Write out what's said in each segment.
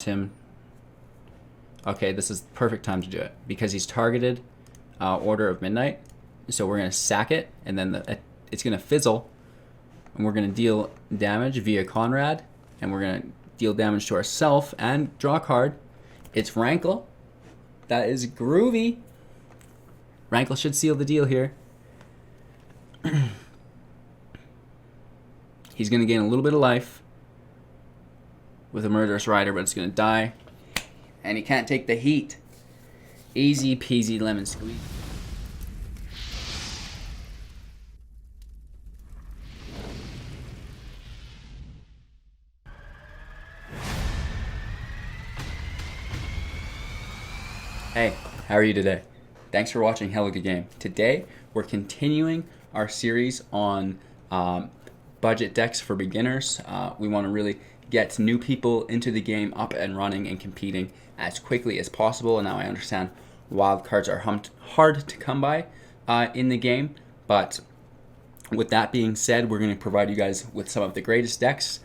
him. Okay, this is the perfect time to do it because he's targeted Order of Midnight. So we're going to sack it, and then it's going to fizzle, and we're going to deal damage via Conrad, and we're going to deal damage to ourselves and draw a card. It's Rankle. That is groovy. Rankle should seal the deal here. He's going to gain a little bit of life with a Murderous Rider, but it's going to die. And he can't take the heat. Easy peasy lemon squeeze. Hey, how are you today? Thanks for watching Hello Good Game. Today, we're continuing our series on budget decks for beginners. We want to really get new people into the game up and running and competing as quickly as possible. And now I understand wild cards are hard to come by in the game. But with that being said, we're going to provide you guys with some of the greatest decks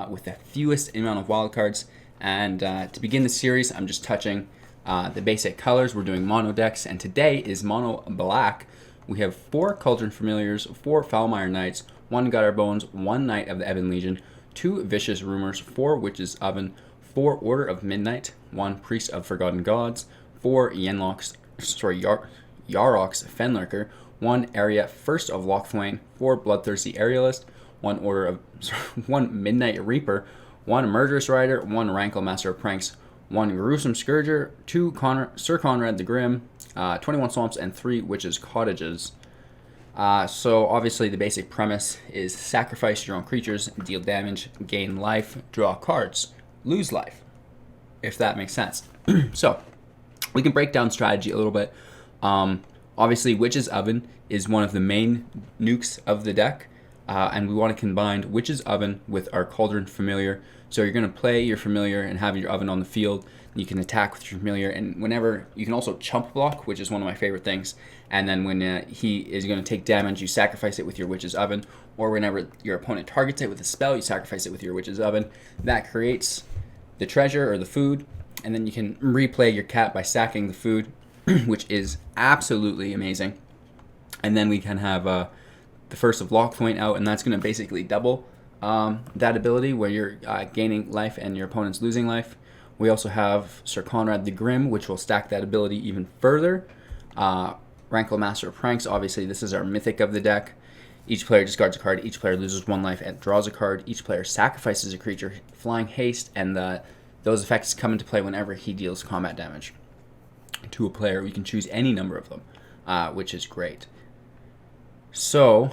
with the fewest amount of wild cards. And to begin the series, I'm just touching the basic colors. We're doing mono decks, and today is mono black. We have 4 Cauldron Familiars, 4 Foulmire Knights, 1 Gutter Bones, 1 Knight of the Ebon Legion, 2 Vicious Rumors, 4 Witch's Oven, 4 Order of Midnight, 1 Priest of Forgotten Gods, 4 Yarok's Fenlurker, 1 Area First of Locthwain, 4 Bloodthirsty Aerialist, 1 Midnight Reaper, 1 Murderous Rider, 1 Rankle Master of Pranks, 1 Gruesome Scourger, 2 Sir Conrad the Grim, 21 Swamps, and 3 Witches' Cottages. So obviously the basic premise is sacrifice your own creatures, deal damage, gain life, draw cards, lose life, if that makes sense. So we can break down strategy a little bit. Obviously Witch's Oven is one of the main nukes of the deck, and we want to combine Witch's Oven with our Cauldron Familiar. So you're going to play your Familiar and have your Oven on the field. You can attack with your Familiar, and whenever you can also chump block, which is one of my favorite things. And then when he is going to take damage, you sacrifice it with your Witch's Oven, or whenever your opponent targets it with a spell, you sacrifice it with your Witch's Oven. That creates the treasure or the food, and then you can replay your cat by sacking the food, which is absolutely amazing. And then we can have the First of Locthwain out, and that's going to basically double that ability where you're gaining life and your opponent's losing life. We also have Sir Conrad the Grim, which will stack that ability even further. Rankle Master of Pranks, obviously this is our Mythic of the deck. Each player discards a card, each player loses 1 life and draws a card. Each player sacrifices a creature, flying haste, and those effects come into play whenever he deals combat damage to a player. We can choose any number of them, which is great. So,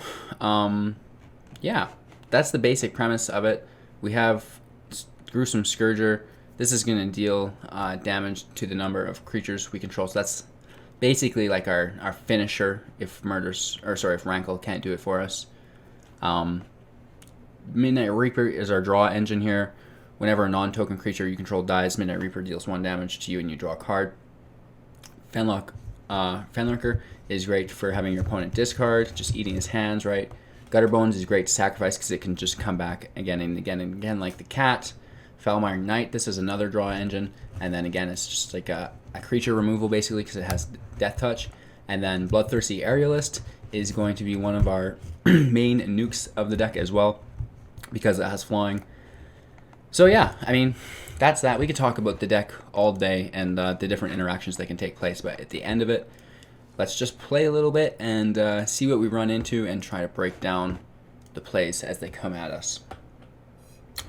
yeah, that's the basic premise of it. We have Gruesome Scourger. This is going to deal damage to the number of creatures we control. So that's basically like our finisher if Rankle can't do it for us. Midnight Reaper is our draw engine here. Whenever a non-token creature you control dies, Midnight Reaper deals 1 damage to you and you draw a card. Fenlurker is great for having your opponent discard, just eating his hands, right? Gutter Bones is great to sacrifice because it can just come back again and again and again like the cat. Foulmire Knight, this is another draw engine, and then again it's just like a creature removal basically because it has Death Touch. And then Bloodthirsty Aerialist is going to be one of our main nukes of the deck as well because it has flying. So yeah, I mean, that's that. We could talk about the deck all day and the different interactions that can take place, but at the end of it, let's just play a little bit and see what we run into and try to break down the plays as they come at us.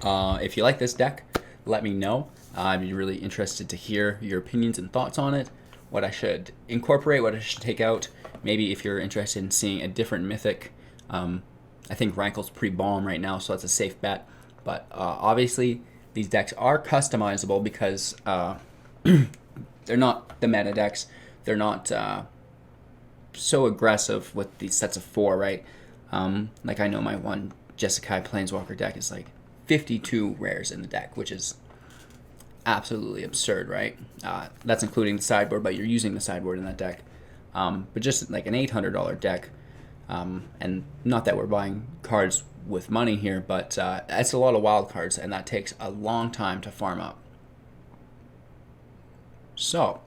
If you like this deck, let me know. I'd be really interested to hear your opinions and thoughts on it, what I should incorporate, what I should take out. Maybe if you're interested in seeing a different Mythic. I think Rankle's pretty bomb right now, so that's a safe bet. But obviously, these decks are customizable because they're not the meta decks. They're not so aggressive with these sets of 4, right? Like I know my one Jeskai Planeswalker deck is like 52 rares in the deck, which is absolutely absurd, right? That's including the sideboard, but you're using the sideboard in that deck. But just like an $800 deck, and not that we're buying cards with money here, but it's a lot of wild cards, and that takes a long time to farm up. So,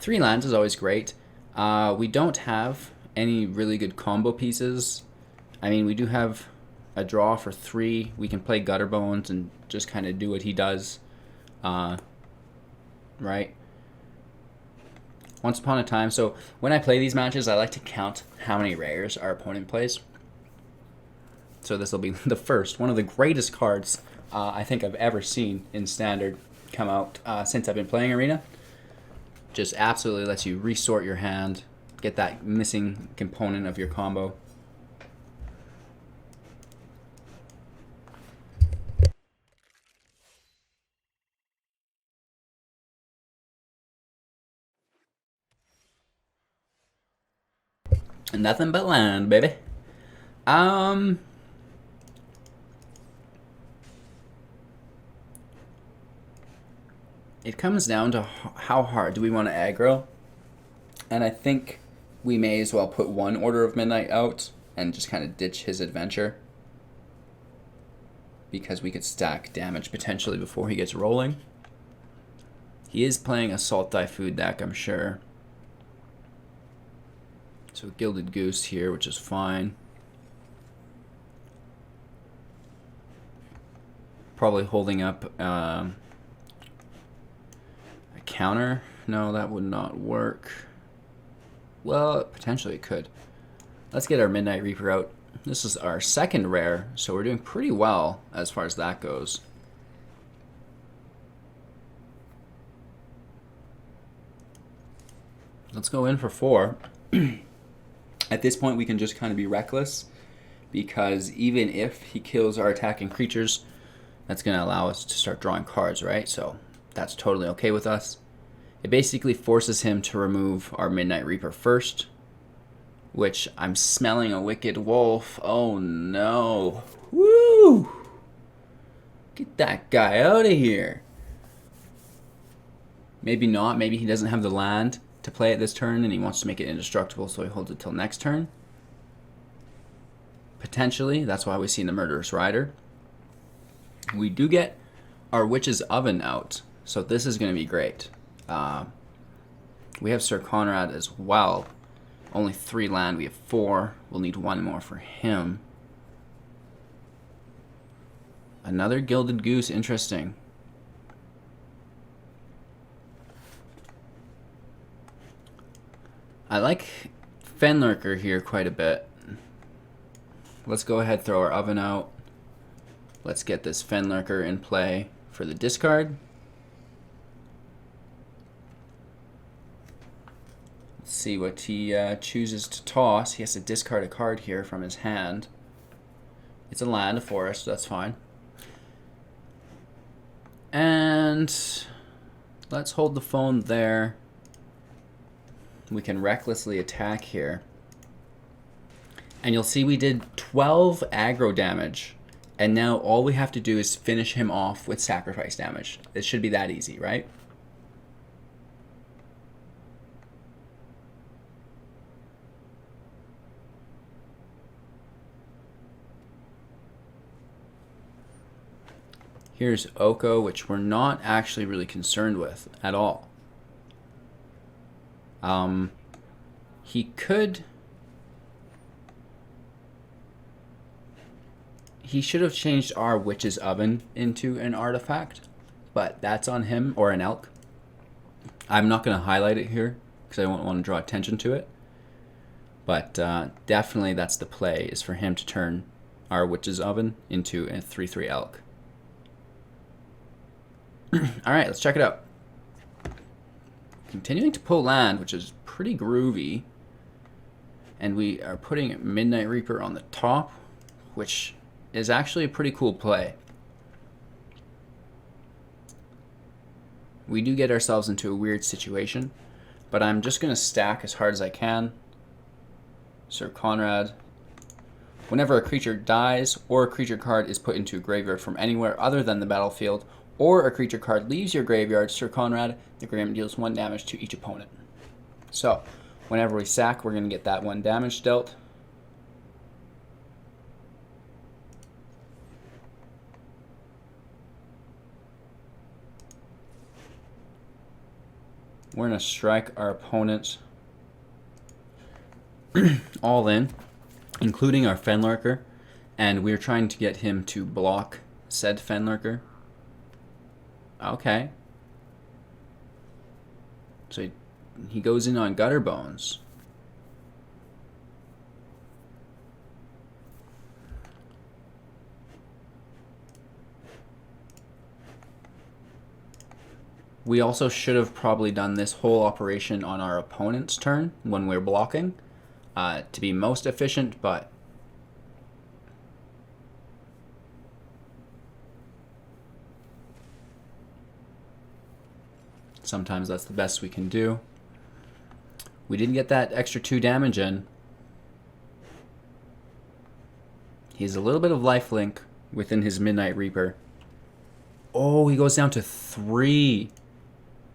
3 lands is always great. We don't have any really good combo pieces. I mean, we do have a draw for 3. We can play Gutter Bones and just kind of do what he does. Right? Once upon a time, so when I play these matches, I like to count how many rares our opponent plays. So this will be the first, one of the greatest cards I think I've ever seen in Standard come out since I've been playing Arena. Just absolutely lets you resort your hand, get that missing component of your combo. Nothing but land, baby. It comes down to how hard do we want to aggro. And I think we may as well put 1 Order of Midnight out and just kind of ditch his adventure. Because we could stack damage potentially before he gets rolling. He is playing a Salt Dye Food deck, I'm sure. So Gilded Goose here, which is fine. Probably holding up a counter. No, that would not work. Well, potentially it could. Let's get our Midnight Reaper out. This is our 2nd rare, so we're doing pretty well as far as that goes. Let's go in for 4. At this point, we can just kind of be reckless, because even if he kills our attacking creatures, that's going to allow us to start drawing cards, right? So that's totally okay with us. It basically forces him to remove our Midnight Reaper first, which I'm smelling a Wicked Wolf. Oh no. Woo! Get that guy out of here. Maybe not. Maybe he doesn't have the land to play it this turn and he wants to make it indestructible, so he holds it till next turn. Potentially. That's why we see the Murderous Rider. We do get our Witch's Oven out, so this is going to be great. We have Sir Conrad as well. Only 3 land. We have 4. We'll need 1 more for him. Another Gilded Goose. Interesting. I like Fenlurker here quite a bit. Let's go ahead, throw our Oven out. Let's get this Fenlurker in play for the discard. Let's see what he chooses to toss. He has to discard a card here from his hand. It's a land, a forest, so that's fine. And let's hold the phone there. We can recklessly attack here. And you'll see we did 12 aggro damage. And now all we have to do is finish him off with sacrifice damage. It should be that easy, right? Here's Oko, which we're not actually really concerned with at all. He could... He should have changed our Witch's Oven into an artifact, but that's on him, or an elk. I'm not going to highlight it here because I don't want to draw attention to it. But definitely that's the play, is for him to turn our Witch's Oven into a 3/3 elk. Alright, let's check it out. Continuing to pull land, which is pretty groovy. And we are putting Midnight Reaper on the top, which is actually a pretty cool play. We do get ourselves into a weird situation, but I'm just going to stack as hard as I can. Sir Conrad. Whenever a creature dies or a creature card is put into a graveyard from anywhere other than the battlefield, or a creature card leaves your graveyard, Sir Conrad, the graveyard deals 1 damage to each opponent. So, whenever we sack, we're going to get that 1 damage dealt. We're going to strike our opponent all in, including our Fenlurker, and we're trying to get him to block said Fenlurker. Okay. So he goes in on Gutter Bones. We also should have probably done this whole operation on our opponent's turn when we're blocking to be most efficient, but sometimes that's the best we can do. We didn't get that extra 2 damage in. He's a little bit of lifelink within his Midnight Reaper. Oh, he goes down to 3.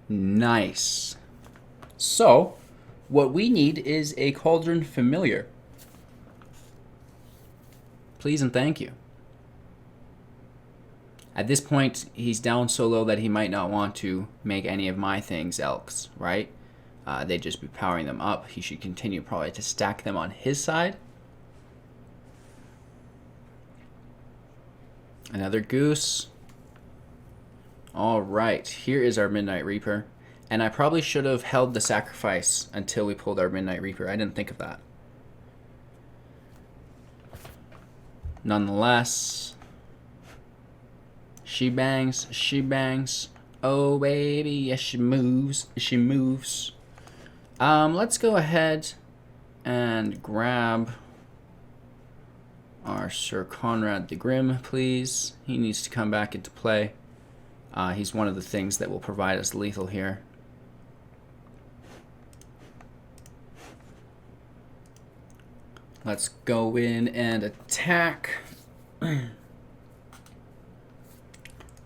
Nice. So, what we need is a Cauldron Familiar. Please and thank you. At this point, he's down so low that he might not want to make any of my things Elks, right? They'd just be powering them up. He should continue probably to stack them on his side. Another Goose. All right, here is our Midnight Reaper. And I probably should have held the sacrifice until we pulled our Midnight Reaper. I didn't think of that. Nonetheless, she bangs, she bangs. Oh, baby, yes, she moves, she moves. Let's go ahead and grab our Sir Conrad the Grim, please. He needs to come back into play. He's one of the things that will provide us lethal here. Let's go in and attack.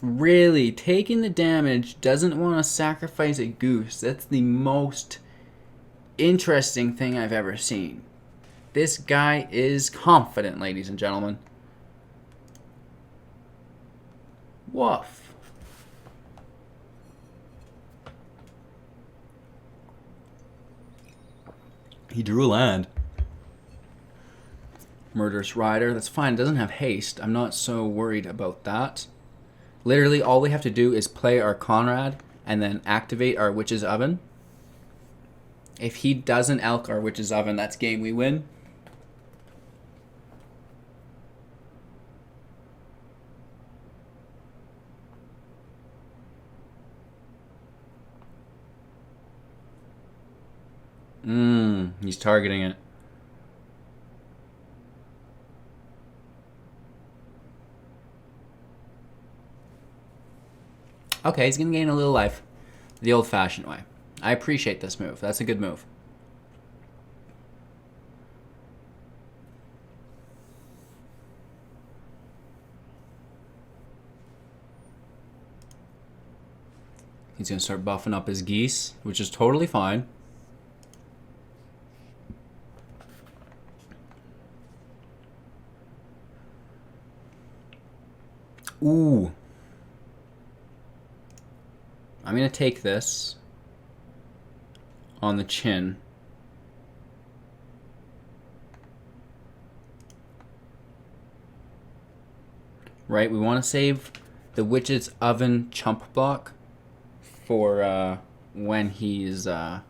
Really, taking the damage, doesn't want to sacrifice a Goose. That's the most interesting thing I've ever seen. This guy is confident, ladies and gentlemen. Woof. He drew a land. Murderous Rider, that's fine. It doesn't have haste. I'm not so worried about that. Literally, all we have to do is play our Conrad and then activate our Witch's Oven. If he doesn't elk our Witch's Oven, that's game we win. He's targeting it. Okay, he's going to gain a little life the old-fashioned way. I appreciate this move. That's a good move. He's going to start buffing up his geese, which is totally fine. Ooh. I'm going to take this on the chin. Right, we want to save the Witch's Oven chump block for when he's going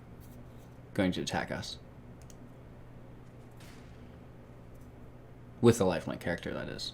to attack us. With a lifelink character, that is.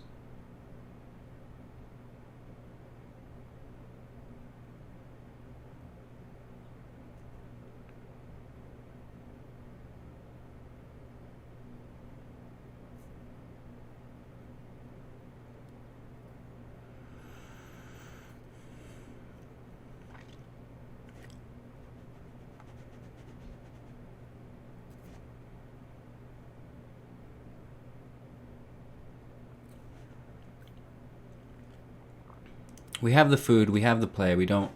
We have the food, we have the play, we don't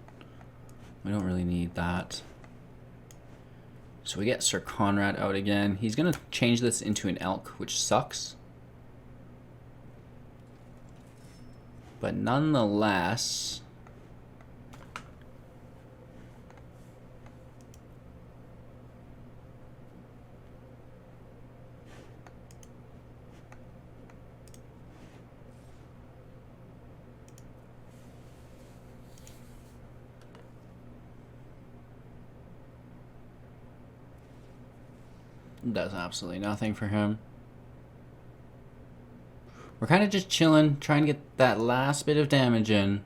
really need that. So we get Sir Conrad out again. He's gonna change this into an elk, which sucks. But nonetheless, Does absolutely nothing for him. We're kind of just chilling, trying to get that last bit of damage in.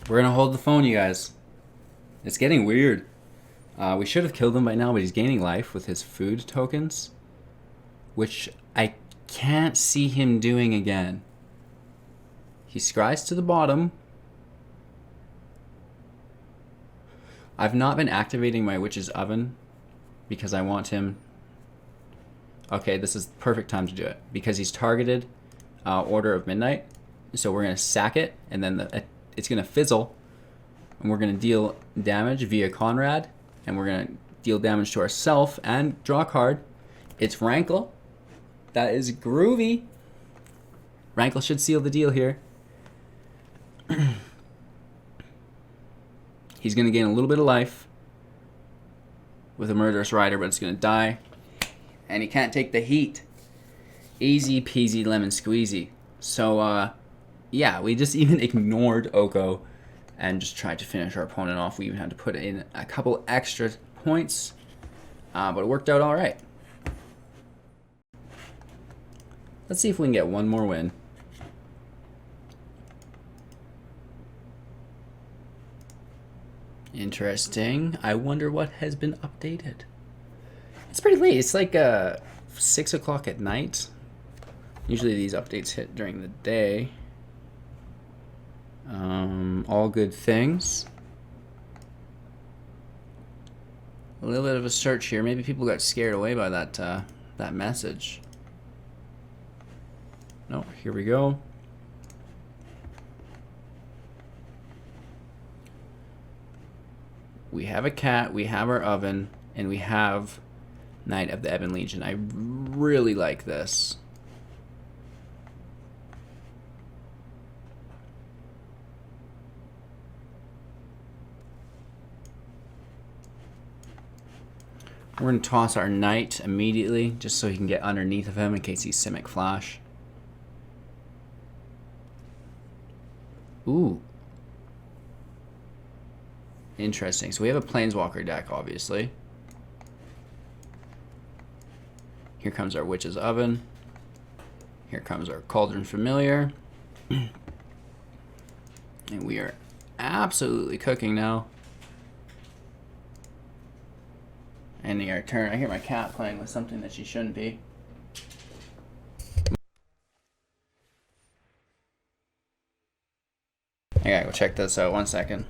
We're going to hold the phone, you guys. It's getting weird. We should have killed him by now, but he's gaining life with his food tokens, which I can't see him doing again. He scries to the bottom. I've not been activating my Witch's Oven because I want him... Okay, this is the perfect time to do it because he's targeted Order of Midnight. So we're going to sack it, and then it's going to fizzle, and we're going to deal damage via Conrad, and we're going to deal damage to ourselves and draw a card. It's Rankle. That is groovy. Rankle should seal the deal here. He's going to gain a little bit of life with a Murderous Rider, but it's going to die. And he can't take the heat. Easy peasy lemon squeezy. So, yeah, we just even ignored Oko and just tried to finish our opponent off. We even had to put in a couple extra points, but it worked out all right. Let's see if we can get one more win. Interesting. I wonder what has been updated. It's pretty late. It's like 6 o'clock at night. Usually these updates hit during the day. All good things. A little bit of a search here. Maybe people got scared away by that message. No, here we go. We have a cat, we have our oven, and we have Knight of the Ebon Legion. I really like this. We're going to toss our Knight immediately, just so he can get underneath of him in case he's Simic Flash. Ooh. Interesting. So we have a Planeswalker deck, obviously. Here comes our Witch's Oven. Here comes our Cauldron Familiar. And we are absolutely cooking now. Ending our turn. I hear my cat playing with something that she shouldn't be. I gotta go check this out. 1 second.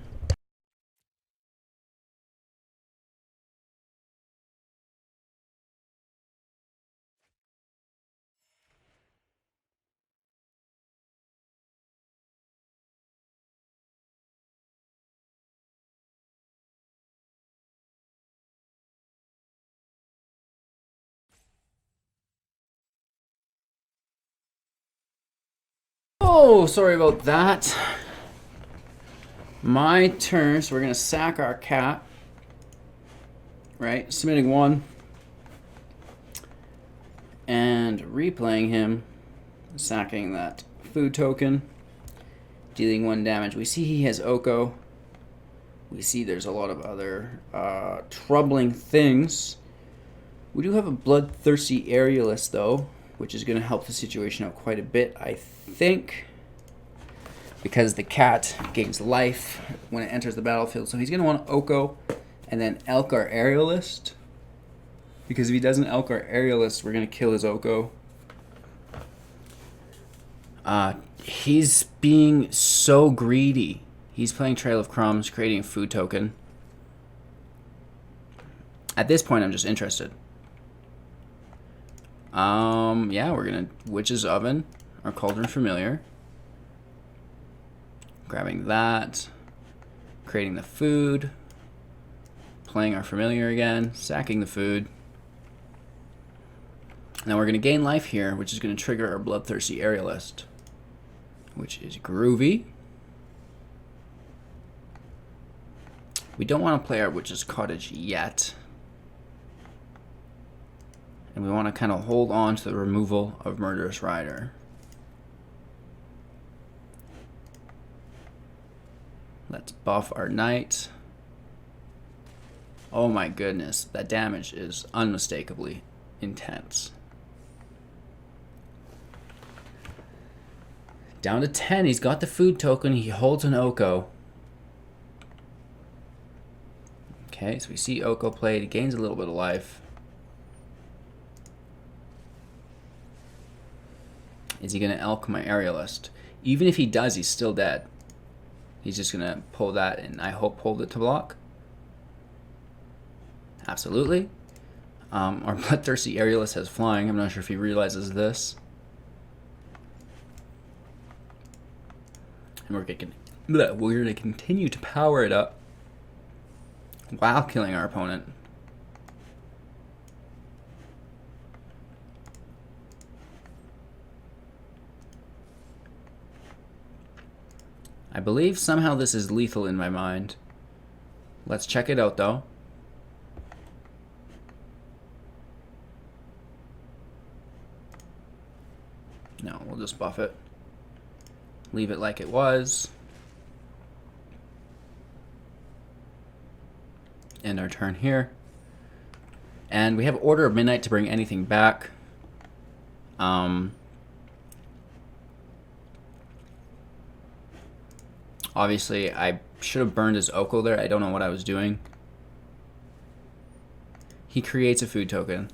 Oh, sorry about that. My turn, so we're gonna sack our cat. Right, submitting one. And replaying him, sacking that food token, dealing 1 damage. We see he has Oko. We see there's a lot of other troubling things. We do have a Bloodthirsty Aerialist, though, which is going to help the situation out quite a bit, I think, because the cat gains life when it enters the battlefield. So he's going to want Oko and then Elk our Aerialist, because if he doesn't Elk our Aerialist, we're going to kill his Oko. He's being so greedy. He's playing Trail of Crumbs, creating a food token. At this point, I'm just interested. Yeah, we're gonna Witch's Oven, our Cauldron Familiar. Grabbing that, creating the food, playing our Familiar again, sacking the food. Now we're gonna gain life here, which is gonna trigger our Bloodthirsty Aerialist, which is groovy. We don't want to play our Witch's Cottage yet. And we want to kind of hold on to the removal of Murderous Rider. Let's buff our knight. Oh my goodness, that damage is unmistakably intense. Down to 10, he's got the food token, he holds an Oko. Okay, so we see Oko played, he gains a little bit of life. Is he going to elk my aerialist? Even if he does, he's still dead. He's just going to pull that and I hope hold it to block. Absolutely. Our Bloodthirsty Aerialist has flying. I'm not sure if he realizes this. And we're going to continue to power it up while killing our opponent. I believe somehow this is lethal in my mind. Let's check it out though. No, we'll just buff it. Leave it like it was. End our turn here. And we have Order of Midnight to bring anything back. Obviously, I should have burned his Oko there. I don't know what I was doing. He creates a food token.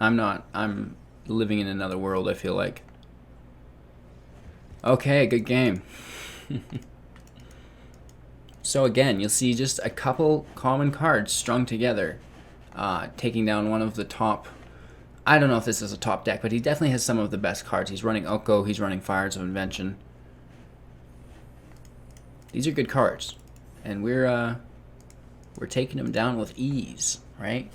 I'm living in another world, I feel like. Okay, good game. So again, you'll see just a couple common cards strung together. Taking down one of the top... I don't know if this is a top deck, but he definitely has some of the best cards. He's running Oko, he's running Fires of Invention. These are good cards, and we're taking them down with ease, right?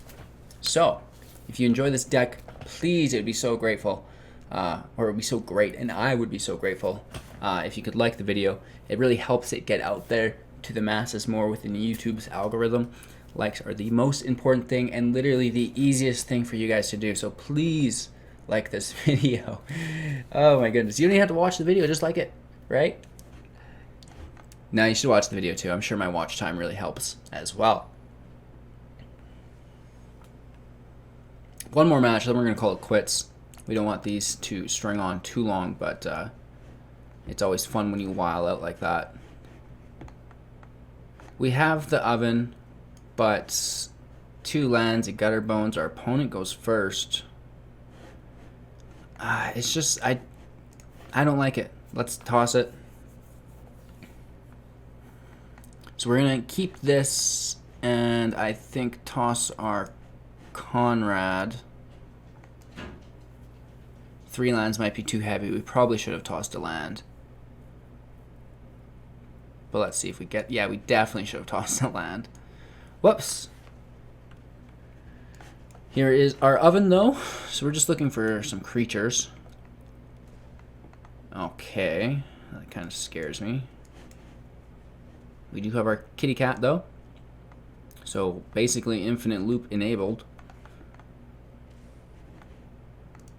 So, if you enjoy this deck, please, it would be so grateful, or it would be so great, and I would be so grateful if you could like the video. It really helps it get out there to the masses more within YouTube's algorithm. Likes are the most important thing, and literally the easiest thing for you guys to do. So please like this video. Oh my goodness, you don't even have to watch the video, just like it, right? Now you should watch the video too. I'm sure my watch time really helps as well. One more match, then we're going to call it quits. We don't want these to string on too long, but it's always fun when you while out like that. We have the Oven, but 2 lands, a Gutter Bones. Our opponent goes first. It's just, I don't like it. Let's toss it. So we're going to keep this, and I think toss our Conrad. 3 lands might be too heavy. We probably should have tossed a land. But let's see if we get... Yeah, we definitely should have tossed a land. Whoops. Here is our Oven, though. So we're just looking for some creatures. Okay. That kind of scares me. We do have our kitty cat, though. So, basically, infinite loop enabled.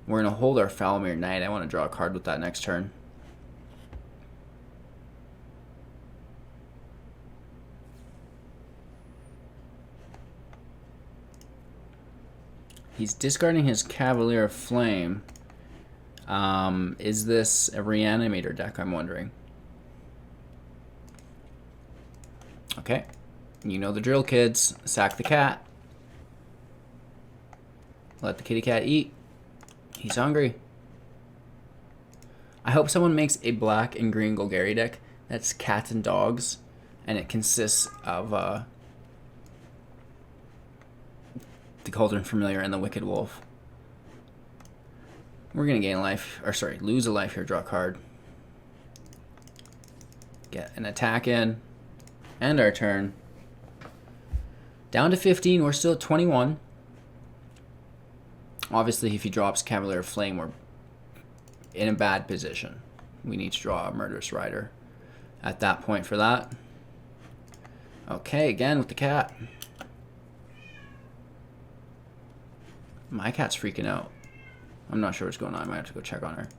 We're going to hold our Falmir Knight. I want to draw a card with that next turn. He's discarding his Cavalier of Flame. Is this a Reanimator deck, I'm wondering? Okay, you know the drill, kids. Sack the cat. Let the kitty cat eat. He's hungry. I hope someone makes a black and green Golgari deck that's cats and dogs, and it consists of the Cauldron Familiar and the Wicked Wolf. We're gonna gain a life, or sorry, lose a life here. Draw a card. Get an attack in. And our turn. Down to 15, we're still at 21. Obviously, if he drops Cavalier of Flame, we're in a bad position. We need to draw a Murderous Rider at that point for that. Okay, again with the cat. My cat's freaking out. I'm not sure what's going on. I might have to go check on her.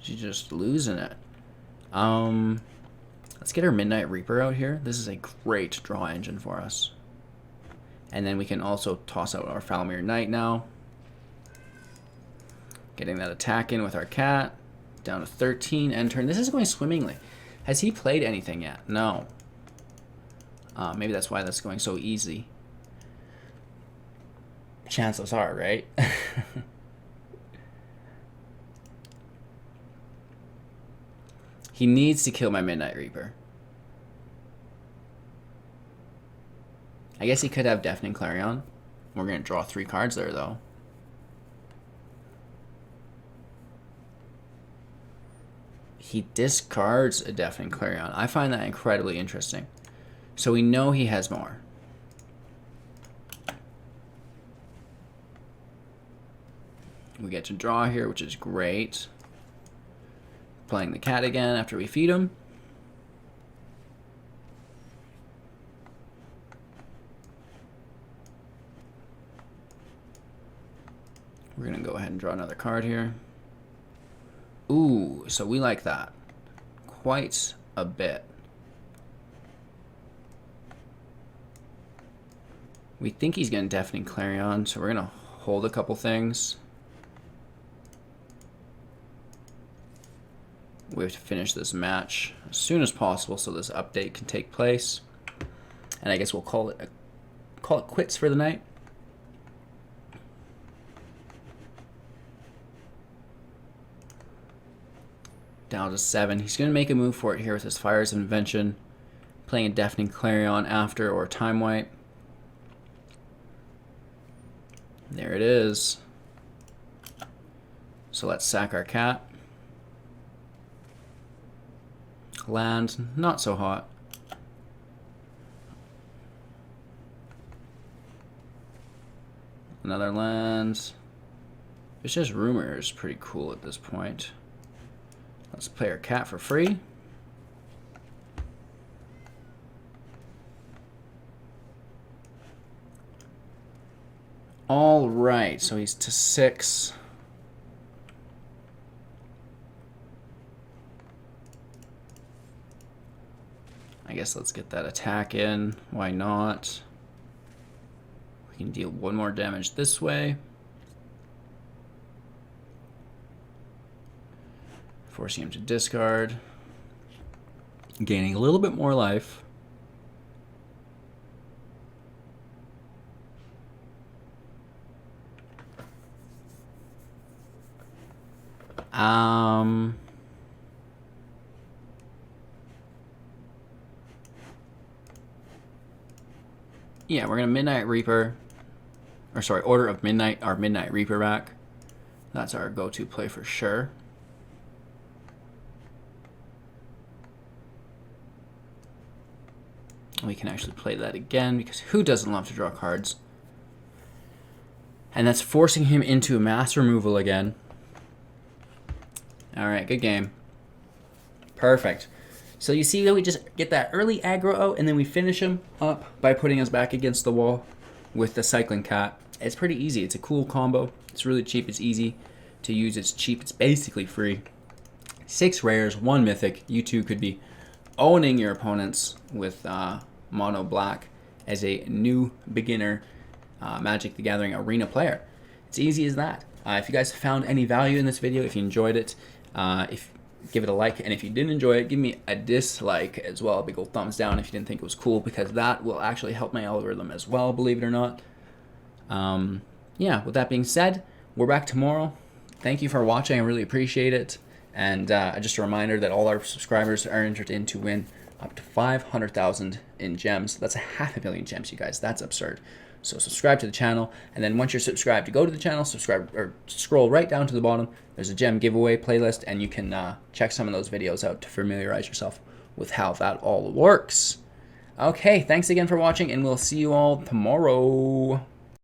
She's just losing it. Let's get our Midnight Reaper out here. This is a great draw engine for us. And then we can also toss out our Falmir Knight now. Getting that attack in with our cat. Down to 13 end turn. This is going swimmingly. Has he played anything yet? No. Maybe that's why that's going so easy. Chances are, right? He needs to kill my Midnight Reaper. I guess he could have Deafening Clarion. We're going to draw 3 cards there, though. He discards a Deafening Clarion. I find that incredibly interesting. So we know he has more. We get to draw here, which is great. Playing the cat again after we feed him. We're going to go ahead and draw another card here. Ooh, so we like that quite a bit. We think he's going to Deafening Clarion, so we're going to hold a couple things. We have to finish this match as soon as possible so this update can take place. And I guess we'll call it quits for the night. Down to 7. He's going to make a move for it here with his Fires of Invention. Playing a Deafening Clarion after or Time Wipe. There it is. So let's sack our cat. Land, not so hot. Another land. It's just Rumor is pretty cool at this point. Let's play our cat for free. All right, so he's to 6. I guess let's get that attack in. Why not? We can deal 1 more damage this way. Forcing him to discard. Gaining a little bit more life. Yeah, we're gonna Midnight Reaper, or sorry, Order of Midnight, our Midnight Reaper back. That's our go-to play for sure. We can actually play that again because who doesn't love to draw cards? And that's forcing him into a mass removal again. All right, good game. Perfect. So you see that we just get that early aggro out and then we finish him up by putting us back against the wall with the Cycling Cat. It's pretty easy. It's a cool combo. It's really cheap. It's easy to use. It's cheap. It's basically free. 6 rares, 1 mythic. You two could be owning your opponents with mono black as a new beginner Magic the Gathering Arena player. It's easy as that. If you guys found any value in this video, if you enjoyed it, give it a like, and if you didn't enjoy it, give me a dislike as well, a big old thumbs down if you didn't think it was cool, because that will actually help my algorithm as well, believe it or not. Yeah, with that being said, we're back tomorrow. Thank you for watching. I really appreciate it. And just a reminder that all our subscribers are entered in to win up to 500,000 in gems. That's 500 million gems, you guys. That's absurd. So subscribe to the channel, and then once you're subscribed, go to the channel, subscribe, or scroll right down to the bottom. There's a gem giveaway playlist, and you can check some of those videos out to familiarize yourself with how that all works. Okay, thanks again for watching, and we'll see you all tomorrow.